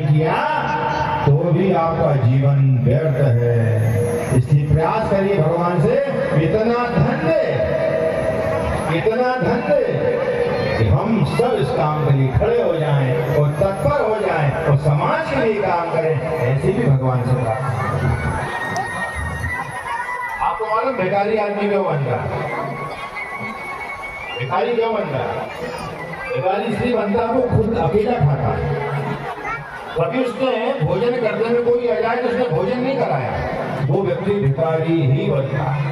नहीं किया तो भी आपका जीवन व्यर्थ है। इसलिए प्रयास करिए भगवान से इतना धन दे, इतना धन दे कि हम सब इस काम के लिए खड़े हो जाएं और तत्पर हो जाएं और समाज के लिए काम करें। ऐसे भी भगवान से प्रार्थना। आपको मालूम भिखारी आदमी क्यों बन रहा? भिखारी क्यों बन रहा? भिखारी इसलिए बनता है वो खुद अकेला खाता है। कभी उसने भोजन करने में कोई आ जाए तो उसने भोजन नहीं कराया, वो व्यक्ति भिखारी ही बनता है।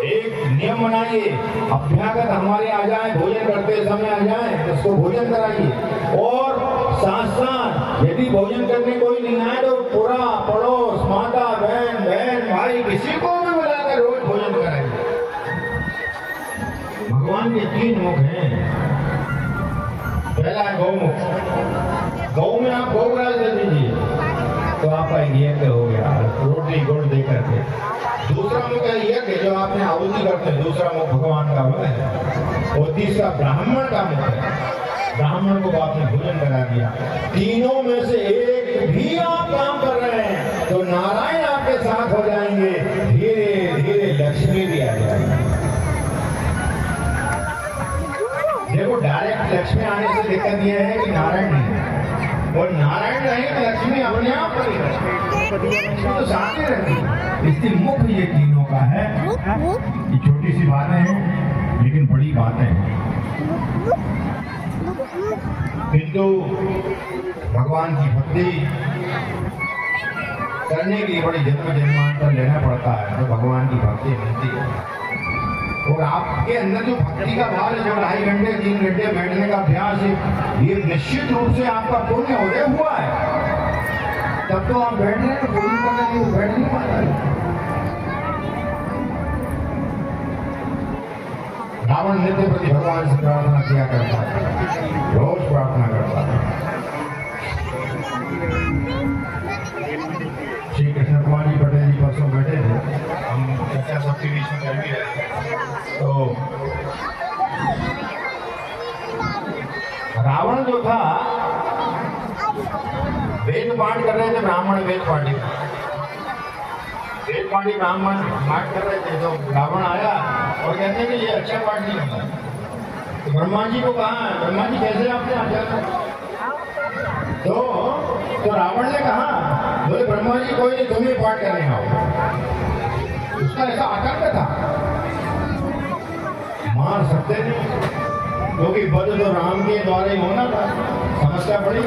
एक नियम बनाइए, अभ्यागत हमारे आ जाए, भोजन करते समय आ जाए तो उसको भोजन कराइए। और साथ साथ यदि भोजन करने कोई नहीं आए तो पूरा पड़ोस, माता, बहन, भाई किसी को भी बुलाकर रोज भोजन कराइए। भगवान के 3 मुख हैं। पहला है गौमुख। गौ में आप गौराज दे दीजिए तो आपका यज्ञ हो गया, रोटी गुड़ दे करके। दूसरा मुख है यज्ञ, जो आपने आहुति करते हैं, दूसरा मुख भगवान का है। और तीसरा ब्राह्मण का मुख है, ब्राह्मण को आपने भोजन करा दिया। तीनों में से एक भी आप काम कर रहे हैं तो नारायण आपके साथ हो जाएंगे, धीरे धीरे लक्ष्मी भी आ जाएगी। देखो डायरेक्ट लक्ष्मी आने से दिक्कत यह है कि नारायण नहीं है, और नारायण नहीं तो लक्ष्मी अपने आप पर ही तो साथ ही रहती है। इसलिए मुख्य ये तीनों का है। ये छोटी सी बातें हैं लेकिन बड़ी बातें हैं। किंतु भगवान की भक्ति करने के लिए बड़ी जन्म जन्मांतर लेना पड़ता है तो भगवान की भक्ति मिलती है। और आपके अंदर जो भक्ति का भाव है, जो 2.5 घंटे 3 घंटे बैठने का अभ्यास है, ये निश्चित रूप से आपका पुण्य उदय हुआ है। तब तो आप बैठ रहे हैं, पूर्ण करने के लिए बैठ नहीं पा रहे। रावण नित्य प्रति भगवान से प्रार्थना किया करता है, रोज प्रार्थना करता है। श्री कृष्ण कुमार जी पटेल जी परसों बैठे थे, हम चर्चा सबके बीच में कर भी रहे थे। तो रावण जो था वेद पाठ कर रहे थे, ब्राह्मण वेद पाठी ब्राह्मण पाठ कर रहे थे। तो रावण आया और कहते हैं कि ये अच्छा पाठ नहीं होता। तो ब्रह्मा जी को कहा, ब्रह्मा जी कैसे आपने आ जाना? तो रावण ने कहा, बोले ब्रह्मा जी कोई नहीं, तुम ही पाठ करने आओ। उसका ऐसा आतंक था, मार सकते नहीं क्योंकि वध तो राम के द्वारा ही होना था। समस्या बड़ी